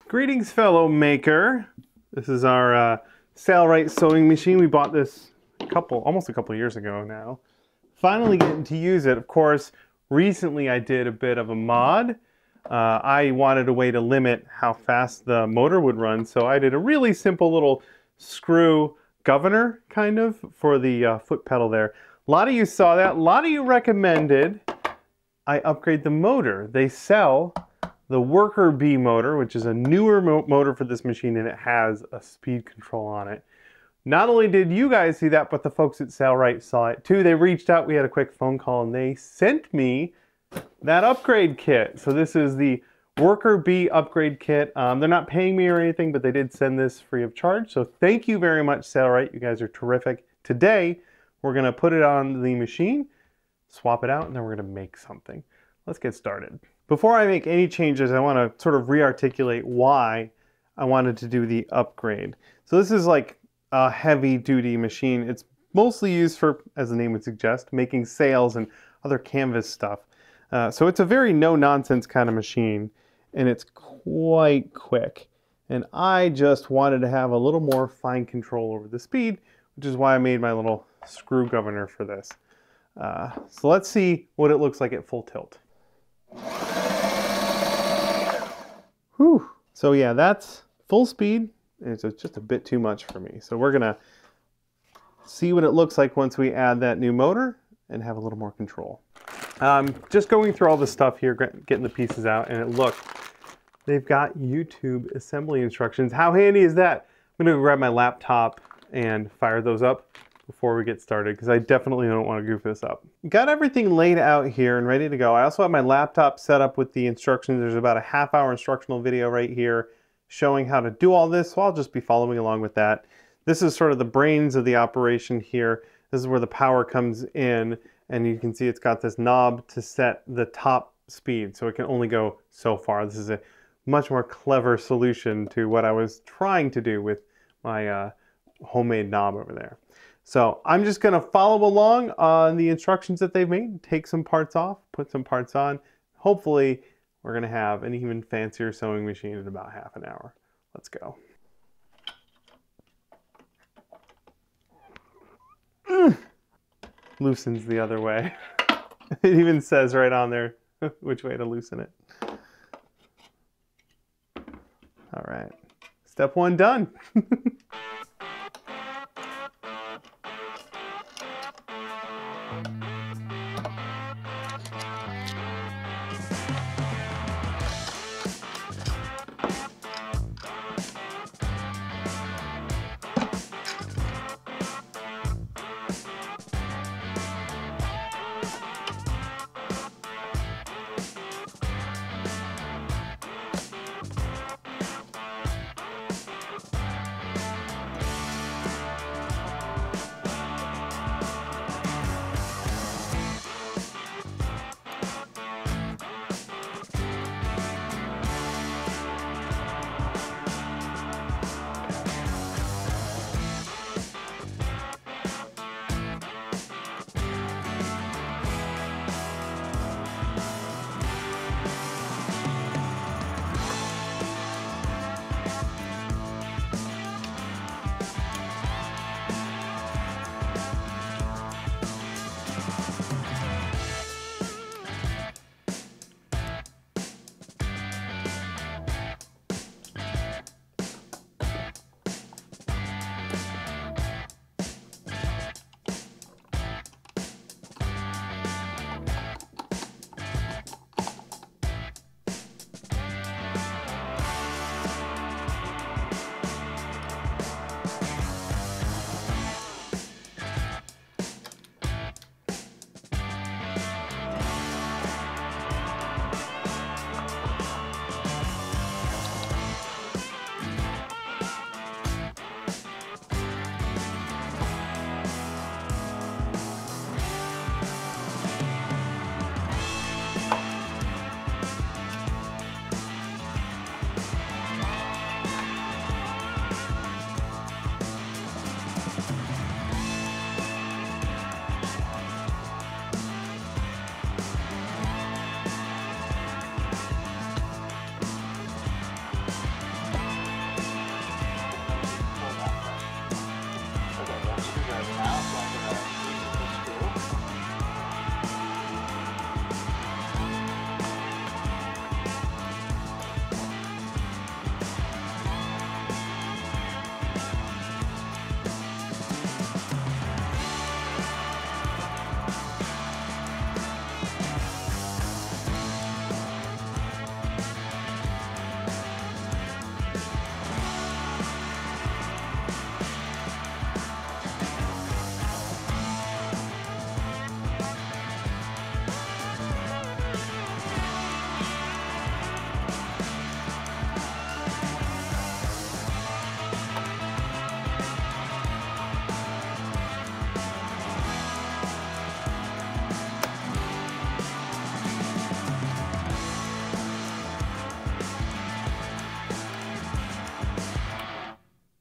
Greetings, fellow maker. This is our Sailrite sewing machine. We bought this almost a couple years ago now. Finally getting to use it. Of course, recently I did a bit of a mod. I wanted a way to limit how fast the motor would run, so I did a really simple little screw governor, kind of, for the foot pedal there. A lot of you saw that. A lot of you recommended I upgrade the motor. They sell the Worker Bee motor, which is a newer motor for this machine, and it has a speed control on it. Not only did you guys see that, but the folks at Sailrite saw it too. They reached out, we had a quick phone call, and they sent me that upgrade kit. So this is the Worker Bee upgrade kit. They're not paying me or anything, but they did send this free of charge. So thank you very much, Sailrite. You guys are terrific. Today, we're gonna put it on the machine, swap it out, and then we're gonna make something. Let's get started. Before I make any changes, I want to sort of re-articulate why I wanted to do the upgrade. So this is like a heavy-duty machine. It's mostly used for, as the name would suggest, making sails and other canvas stuff. So it's a very no-nonsense kind of machine, and it's quite quick. And I just wanted to have a little more fine control over the speed, which is why I made my little screw governor for this. So let's see what it looks like at full tilt. Whew. So yeah, that's full speed, and it's just a bit too much for me. So we're gonna see what it looks like once we add that new motor and have a little more control. Just going through all the stuff here, getting the pieces out, and look, they've got YouTube assembly instructions. How handy is that? I'm gonna grab my laptop and fire those up before we get started, because I definitely don't want to goof this up. Got everything laid out here and ready to go. I also have my laptop set up with the instructions. There's about a half-hour instructional video right here showing how to do all this, so I'll just be following along with that. This is sort of the brains of the operation here. This is where the power comes in, and you can see it's got this knob to set the top speed, so it can only go so far. This is a much more clever solution to what I was trying to do with my homemade knob over there. So I'm just gonna follow along on the instructions that they've made, take some parts off, put some parts on. Hopefully we're gonna have an even fancier sewing machine in about half an hour. Let's go. Loosens the other way. It even says right on there which way to loosen it. All right, step one done.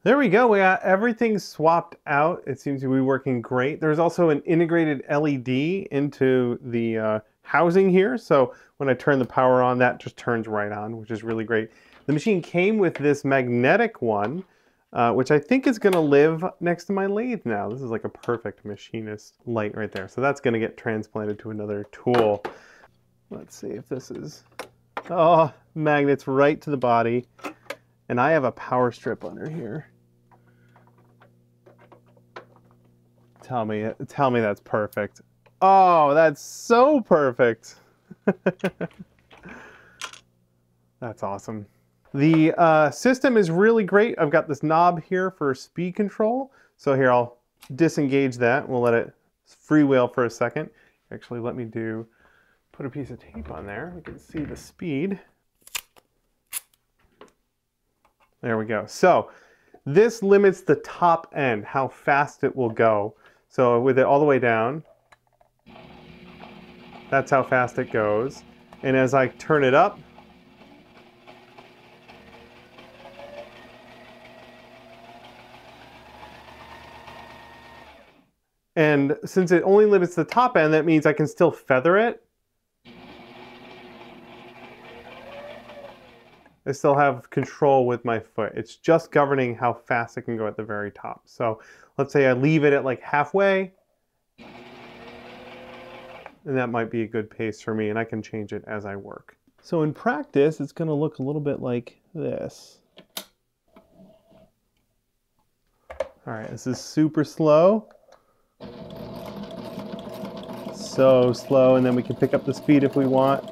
There we go. We got everything swapped out. It seems to be working great. There's also an integrated LED into the housing here. So when I turn the power on, that just turns right on, which is really great. The machine came with this magnetic one, which I think is going to live next to my lathe now. This is like a perfect machinist light right there. So that's going to get transplanted to another tool. Let's see if this is... Oh, magnets right to the body. And I have a power strip under here. Tell me that's perfect. Oh, that's so perfect. That's awesome. The system is really great. I've got this knob here for speed control. So here, I'll disengage that. We'll let it freewheel for a second. Actually, let me put a piece of tape on there. We can see the speed. There we go. So this limits the top end, how fast it will go. So with it all the way down, that's how fast it goes. And as I turn it up, and since it only limits the top end, that means I can still feather it. I still have control with my foot. It's just governing how fast it can go at the very top. So let's say I leave it at like halfway, and that might be a good pace for me, and I can change it as I work. So in practice, it's going to look a little bit like this. All right, this is super slow. So slow, and then we can pick up the speed if we want.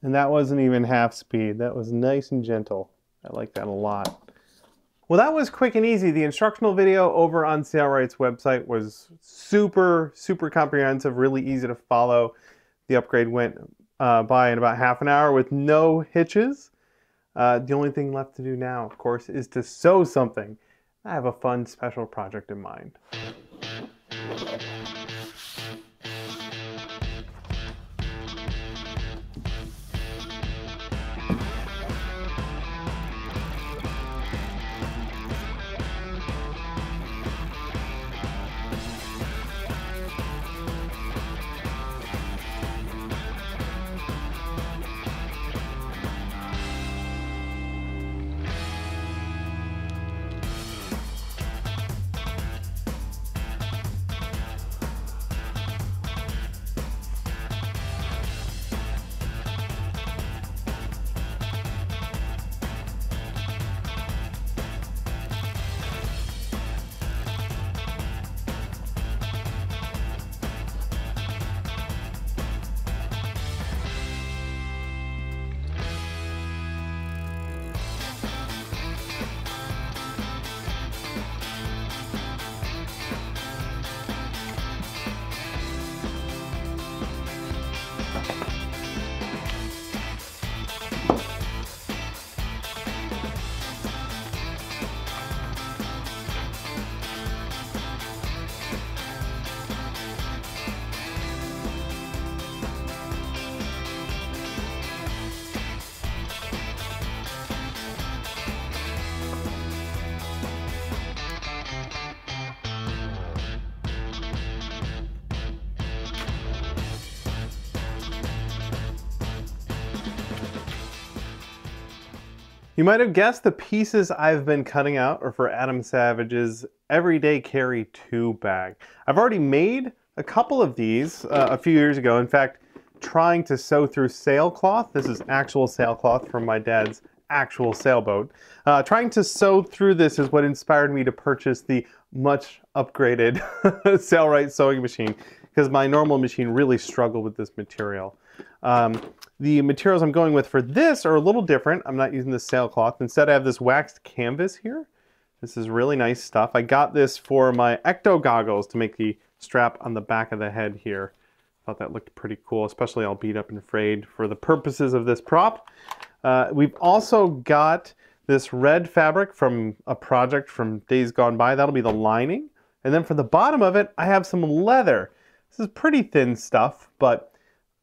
And that wasn't even half speed. That was nice and gentle. I like that a lot. Well, that was quick and easy. The instructional video over on Sailrite's website was super, super comprehensive, really easy to follow. The upgrade went by in about half an hour with no hitches. The only thing left to do now, of course, is to sew something. I have a fun special project in mind. You might have guessed the pieces I've been cutting out are for Adam Savage's Everyday Carry 2 bag. I've already made a couple of these a few years ago. In fact, trying to sew through sailcloth. This is actual sailcloth from my dad's actual sailboat. Trying to sew through this is what inspired me to purchase the much upgraded Sailrite sewing machine, because my normal machine really struggled with this material. The materials I'm going with for this are a little different. I'm not using the sailcloth. Instead, I have this waxed canvas here. This is really nice stuff. I got this for my ecto goggles to make the strap on the back of the head here. Thought that looked pretty cool, especially all beat up and frayed for the purposes of this prop. We've also got this red fabric from a project from days gone by. That'll be the lining. And then for the bottom of it, I have some leather. This is pretty thin stuff, but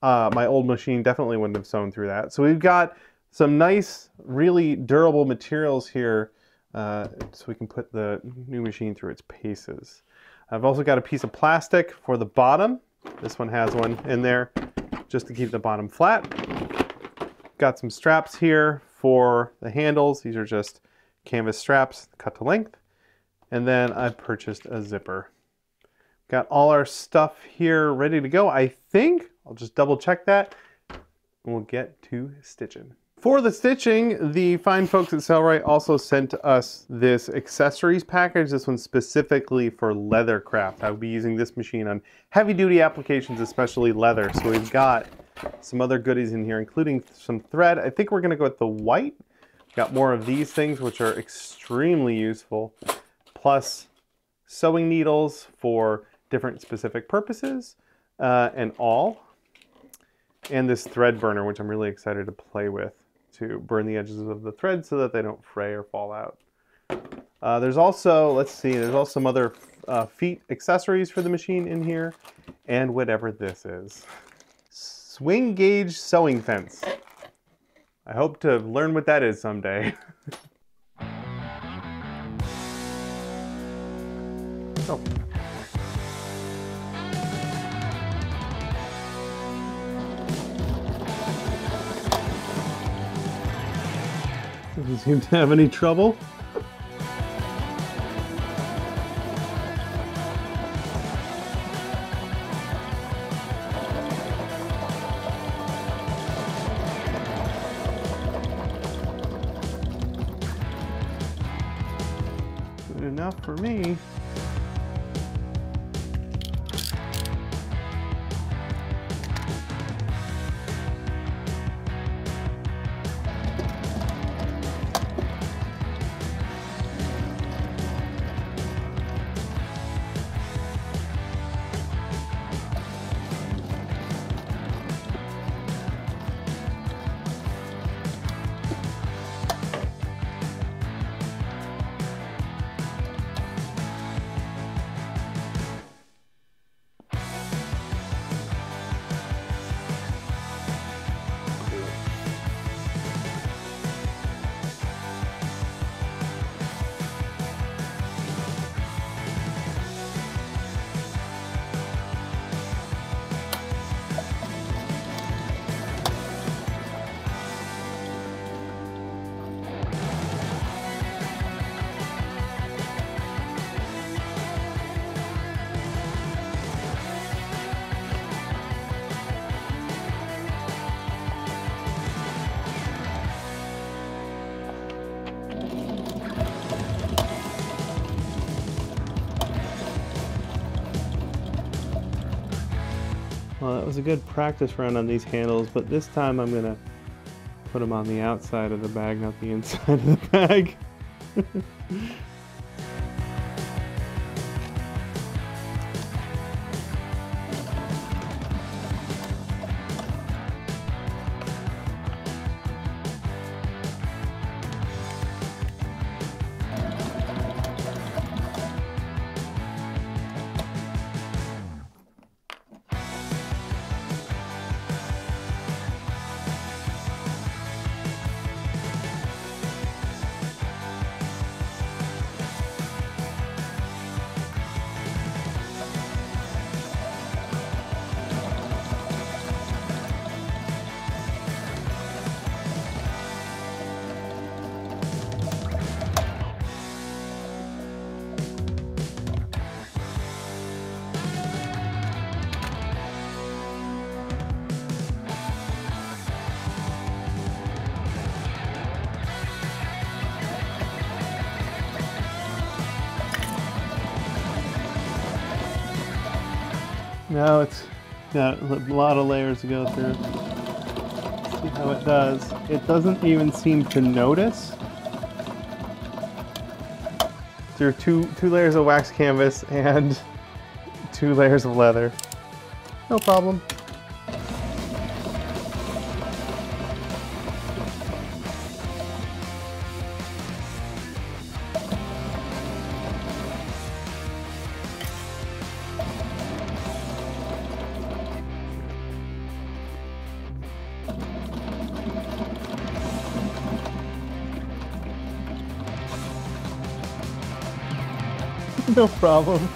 my old machine definitely wouldn't have sewn through that. So we've got Some nice, really durable materials here so we can put the new machine through its paces. I've also got a piece of plastic for the bottom. This one has one in there just to keep the bottom flat. Got some straps here for the handles. These are just canvas straps cut to length. And then I've purchased a zipper. Got all our stuff here ready to go. I think I'll just double check that and we'll get to stitching. For the stitching, the fine folks at Sailrite also sent us this accessories package. This one's specifically for leather craft. I'll be using this machine on heavy duty applications, especially leather. So we've got some other goodies in here, including some thread. I think we're gonna go with the white. Got more of these things, which are extremely useful. Plus sewing needles for different specific purposes and this thread burner, which I'm really excited to play with to burn the edges of the thread so that they don't fray or fall out. There's also, let's see, there's also some other feet accessories for the machine in here, and whatever this is. Swing gauge sewing fence. I hope to learn what that is someday. Oh. Doesn't seem to have any trouble. Good enough for me. Well, that was a good practice run on these handles, but this time I'm gonna put them on the outside of the bag, not the inside of the bag. Now it's got a lot of layers to go through. See how it does. It doesn't even seem to notice. There are two layers of wax canvas and 2 layers of leather. No problem. No problem.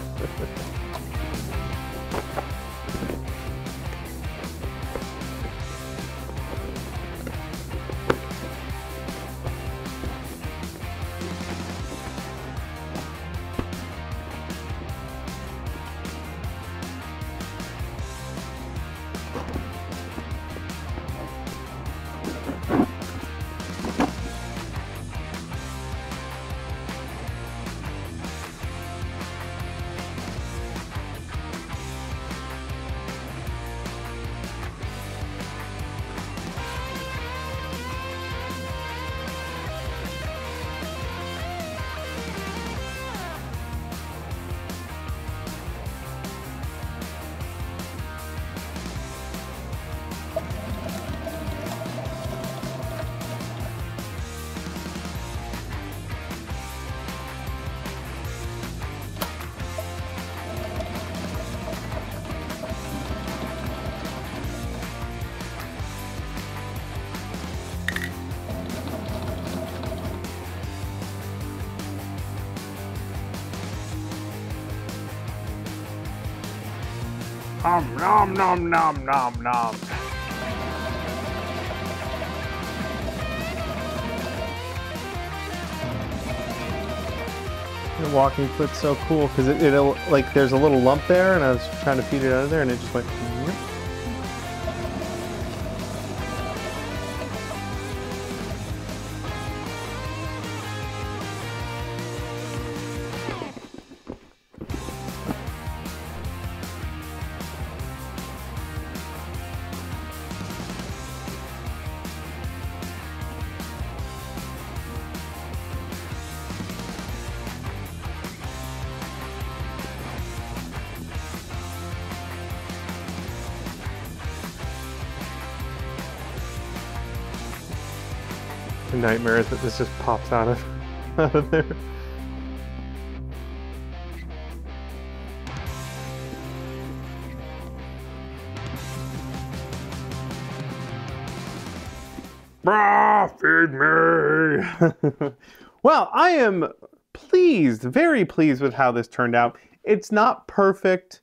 Nom nom nom nom nom. The walking foot's so cool because it'll, like, there's a little lump there, and I was trying to feed it out of there, and it just went. Yep. The nightmare is that this just pops out of there. Feed me! Well, I am pleased, very pleased with how this turned out. It's not perfect.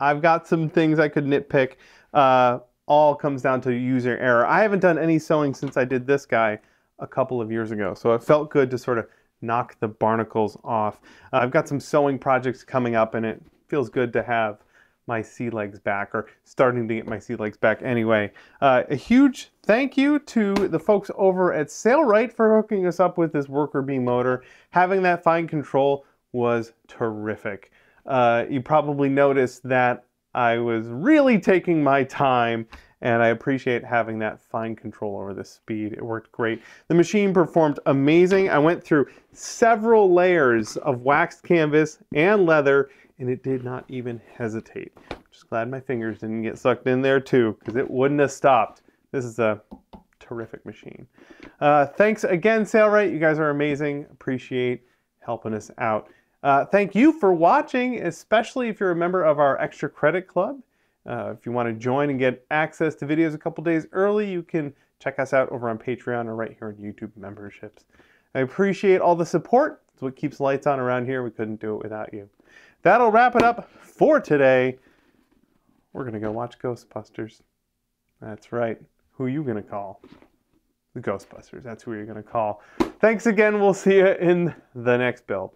I've got some things I could nitpick. All comes down to user error. I haven't done any sewing since I did this guy a couple of years ago, so it felt good to sort of knock the barnacles off. I've got some sewing projects coming up, and it feels good to have my sea legs back, or starting to get my sea legs back anyway. A huge thank you to the folks over at Sailrite for hooking us up with this worker beam motor. Having that fine control was terrific. You probably noticed that I was really taking my time, and I appreciate having that fine control over the speed. It worked great. The machine performed amazing. I went through several layers of waxed canvas and leather, and it did not even hesitate. I'm just glad my fingers didn't get sucked in there too, because it wouldn't have stopped. This is a terrific machine. Thanks again, Sailrite. You guys are amazing. Appreciate helping us out. Thank you for watching, especially if you're a member of our Extra Credit Club. If you want to join and get access to videos a couple days early, you can check us out over on Patreon or right here on YouTube memberships. I appreciate all the support. It's what keeps lights on around here. We couldn't do it without you. That'll wrap it up for today. We're going to go watch Ghostbusters. That's right. Who are you going to call? The Ghostbusters. That's who you're going to call. Thanks again. We'll see you in the next build.